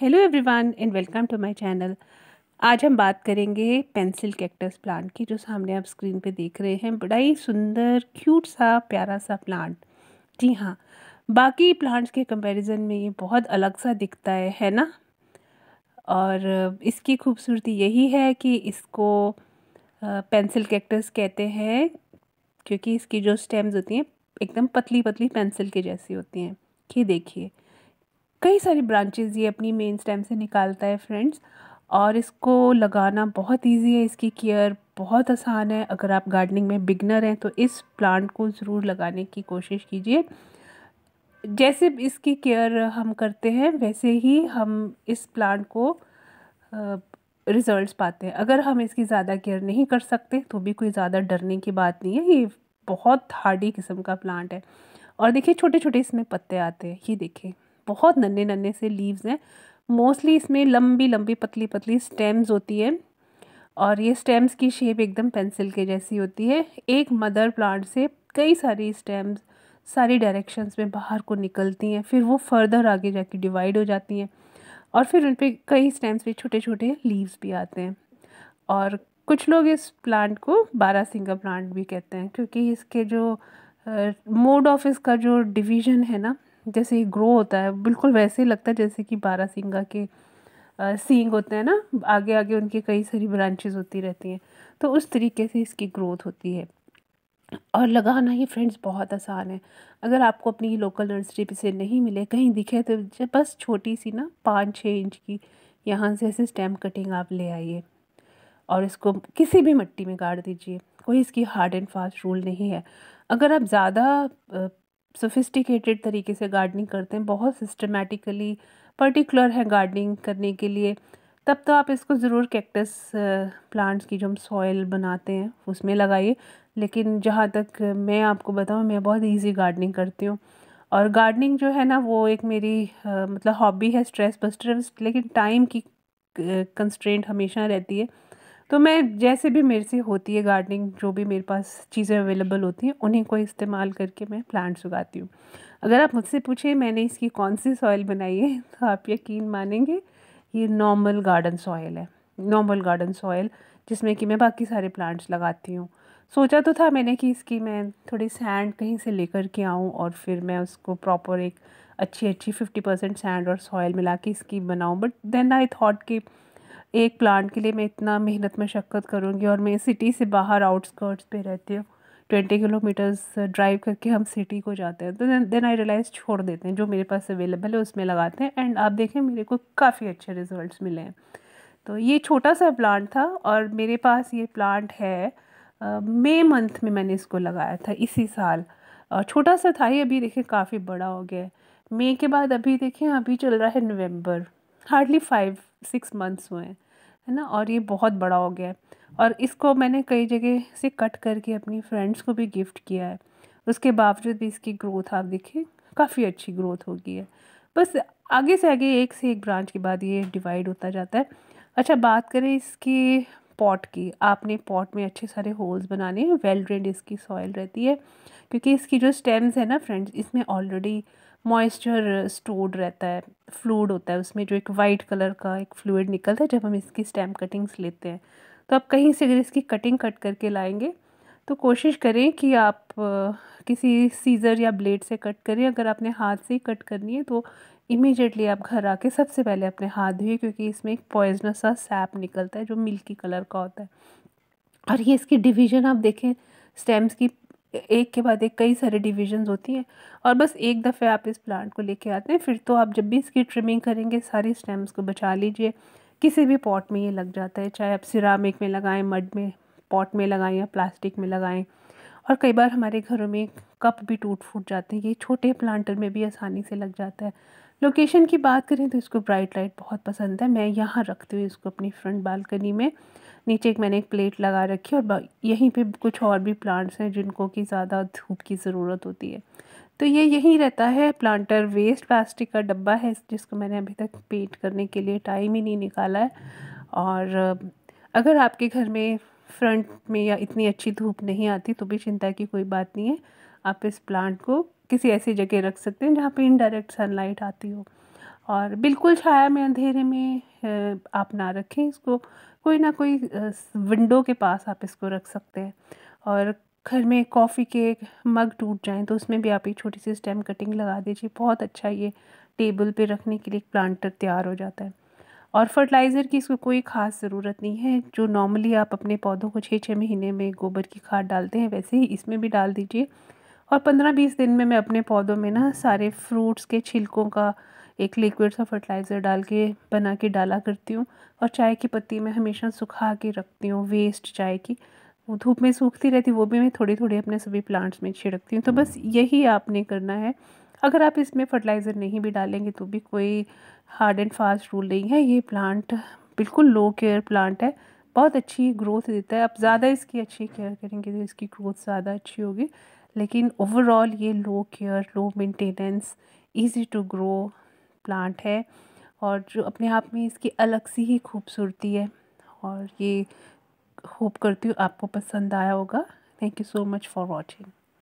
Hello everyone and welcome to my channel. आज हम बात करेंगे पेंसिल कैक्टस प्लांट की, जो सामने आप स्क्रीन पे देख रहे हैं। बड़ा ही सुंदर क्यूट सा प्यारा सा प्लांट। जी हाँ, बाकी प्लांट्स के कंपैरिजन में ये बहुत अलग सा दिखता है ना। और इसकी खूबसूरती यही है कि इसको पेंसिल कैक्टस कहते हैं, क्योंकि इसकी जो स्टेम्स होती हैं एकदम पतली पतली पेंसिल के जैसी होती हैं। ये देखिए, कई सारी ब्रांचेस ये अपनी मेन स्टेम से निकालता है फ्रेंड्स। और इसको लगाना बहुत इजी है, इसकी केयर बहुत आसान है। अगर आप गार्डनिंग में बिगनर हैं तो इस प्लांट को ज़रूर लगाने की कोशिश कीजिए। जैसे इसकी केयर हम करते हैं वैसे ही हम इस प्लांट को रिजल्ट्स पाते हैं। अगर हम इसकी ज़्यादा केयर नहीं कर सकते तो भी कोई ज़्यादा डरने की बात नहीं है। ये बहुत हार्डी किस्म का प्लांट है। और देखिए, छोटे छोटे इसमें पत्ते आते हैं। ये देखिए, बहुत नन्हे नन्हे से लीव्स हैं। मोस्टली इसमें लंबी लंबी पतली पतली स्टेम्स होती है। और ये स्टेम्स की शेप एकदम पेंसिल के जैसी होती है। एक मदर प्लांट से कई सारी स्टेम्स सारी डायरेक्शंस में बाहर को निकलती हैं, फिर वो फर्दर आगे जाके डिवाइड हो जाती हैं। और फिर उन पे कई स्टेम्स पे छोटे छोटे लीव्स भी आते हैं। और कुछ लोग इस प्लांट को बारहसिंगा प्लांट भी कहते हैं, क्योंकि इसके जो मोड ऑफ इसका जो डिवीजन है ना, जैसे ये ग्रो होता है बिल्कुल वैसे ही लगता है जैसे कि बारहसिंगा के सींग होते हैं ना, आगे आगे उनकी कई सारी ब्रांचेस होती रहती हैं। तो उस तरीके से इसकी ग्रोथ होती है। और लगाना ही फ्रेंड्स बहुत आसान है। अगर आपको अपनी लोकल नर्सरी पे से नहीं मिले, कहीं दिखे, तो बस छोटी सी ना 5-6 इंच की यहाँ से ऐसे स्टेम कटिंग आप ले आइए और इसको किसी भी मिट्टी में गाड़ दीजिए। कोई इसकी हार्ड एंड फास्ट रूल नहीं है। अगर आप ज़्यादा सोफिस्टिकेटेड तरीके से गार्डनिंग करते हैं, बहुत सिस्टमेटिकली पर्टिकुलर है गार्डनिंग करने के लिए, तब तो आप इसको ज़रूर कैक्टस प्लांट्स की जो हम सॉइल बनाते हैं उसमें लगाइए। लेकिन जहाँ तक मैं आपको बताऊँ, मैं बहुत इजी गार्डनिंग करती हूँ। और गार्डनिंग जो है ना, वो एक मेरी मतलब हॉबी है, स्ट्रेस बस्टर है। लेकिन टाइम की कंस्ट्रेंट हमेशा रहती है। तो मैं जैसे भी मेरे से होती है गार्डनिंग, जो भी मेरे पास चीज़ें अवेलेबल होती हैं उन्हीं को इस्तेमाल करके मैं प्लांट्स उगाती हूँ। अगर आप मुझसे पूछें मैंने इसकी कौन सी सॉइल बनाई है, तो आप यकीन मानेंगे, ये नॉर्मल गार्डन सॉइल है। नॉर्मल गार्डन सॉइल जिसमें कि मैं बाकी सारे प्लांट्स लगाती हूँ। सोचा तो था मैंने कि इसकी मैं थोड़ी सैंड कहीं से लेकर के आऊँ और फिर मैं उसको प्रॉपर एक अच्छी अच्छी 50% सैंड और सॉइल मिला के इसकी बनाऊँ। बट देन आई थॉट कि एक प्लांट के लिए मैं इतना मेहनत मशक्क़त करूँगी, और मैं सिटी से बाहर आउटस्कर्ट्स पे रहती हूँ। 20 किलोमीटर्स ड्राइव करके हम सिटी को जाते हैं। तो देन आई रियलाइज़ छोड़ देते हैं, जो मेरे पास अवेलेबल है उसमें लगाते हैं। एंड आप देखें, मेरे को काफ़ी अच्छे रिजल्ट्स मिले हैं। तो ये छोटा सा प्लांट था और मेरे पास ये प्लांट है मई मंथ में मैंने इसको लगाया था इसी साल। और छोटा सा था ये, अभी देखें काफ़ी बड़ा हो गया है। मई के बाद अभी देखें, अभी चल रहा है नवंबर, हार्डली 5-6 मंथ्स हुए हैं, है ना। और ये बहुत बड़ा हो गया है। और इसको मैंने कई जगह से कट करके अपनी फ्रेंड्स को भी गिफ्ट किया है। उसके बावजूद भी इसकी ग्रोथ आप देखिए, काफ़ी अच्छी ग्रोथ हो गई है। बस आगे से एक ब्रांच के बाद ये डिवाइड होता जाता है। अच्छा, बात करें इसकी पॉट की, आपने पॉट में अच्छे सारे होल्स बनाने हैं, वेल ड्रेन्ड इसकी सॉइल रहती है। क्योंकि इसकी जो स्टेम्स है ना फ्रेंड्स, इसमें ऑलरेडी मॉइस्चर स्टोर्ड रहता है, फ्लूइड होता है उसमें, जो एक वाइट कलर का एक फ्लूइड निकलता है जब हम इसकी स्टेम कटिंग्स लेते हैं। तो आप कहीं से अगर इसकी कटिंग कट करके लाएंगे तो कोशिश करें कि आप किसी सीज़र या ब्लेड से कट करें। अगर आपने हाथ से ही कट करनी है तो इमीडिएटली आप घर आके सबसे पहले अपने हाथ धोइए, क्योंकि इसमें एक पॉइजनस सा सैप निकलता है जो मिल्की कलर का होता है। और ये इसकी डिवीज़न आप देखें, स्टेम्स की एक के बाद एक कई सारे डिविजन्स होती हैं। और बस एक दफ़े आप इस प्लांट को लेके आते हैं, फिर तो आप जब भी इसकी ट्रिमिंग करेंगे सारी स्टेम्स को बचा लीजिए। किसी भी पॉट में ये लग जाता है, चाहे आप सिरामिक में लगाएं, मड में पॉट में लगाएं या प्लास्टिक में लगाएं। और कई बार हमारे घरों में कप भी टूट फूट जाते हैं, ये छोटे प्लांटर में भी आसानी से लग जाता है। लोकेशन की बात करें तो इसको ब्राइट लाइट बहुत पसंद है। मैं यहाँ रखती हूँ इसको अपनी फ्रंट बालकनी में। नीचे मैंने एक प्लेट लगा रखी है, और यहीं पे कुछ और भी प्लांट्स हैं जिनको कि ज़्यादा धूप की ज़रूरत होती है। तो ये यहीं रहता है। प्लांटर वेस्ट प्लास्टिक का डब्बा है, जिसको मैंने अभी तक पेंट करने के लिए टाइम ही नहीं निकाला है। और अगर आपके घर में फ्रंट में या इतनी अच्छी धूप नहीं आती तो भी चिंता की कोई बात नहीं है। आप इस प्लांट को किसी ऐसी जगह रख सकते हैं जहाँ पे इनडायरेक्ट सनलाइट आती हो। और बिल्कुल छाया में अंधेरे में आप ना रखें इसको, कोई ना कोई विंडो के पास आप इसको रख सकते हैं। और घर में कॉफ़ी के मग टूट जाएं तो उसमें भी आप एक छोटी सी स्टेम कटिंग लगा दीजिए, बहुत अच्छा ये टेबल पे रखने के लिए एक प्लांटर तैयार हो जाता है। और फर्टिलाइज़र की इसको कोई ख़ास ज़रूरत नहीं है, जो नॉर्मली आप अपने पौधों को 6-6 महीने में गोबर की खाद डालते हैं वैसे ही इसमें भी डाल दीजिए। और 15-20 दिन में मैं अपने पौधों में ना सारे फ्रूट्स के छिलकों का एक लिक्विड सा फर्टिलाइज़र डाल के बना के डाला करती हूँ। और चाय की पत्ती मैं हमेशा सुखा के रखती हूँ, वेस्ट चाय की वो धूप में सूखती रहती, वो भी मैं थोड़ी थोड़ी अपने सभी प्लांट्स में छिड़कती हूँ। तो बस यही आपने करना है। अगर आप इसमें फर्टिलाइज़र नहीं भी डालेंगे तो भी कोई हार्ड एंड फास्ट रूल नहीं है। ये प्लांट बिल्कुल लो केयर प्लांट है, बहुत अच्छी ग्रोथ देता है। आप ज़्यादा इसकी अच्छी केयर करेंगे तो इसकी ग्रोथ ज़्यादा अच्छी होगी। लेकिन ओवरऑल ये low care, low maintenance, easy to grow plant है, और जो अपने आप में इसकी अलग सी ही खूबसूरती है। और ये होप करती हूँ आपको पसंद आया होगा। Thank you so much for watching.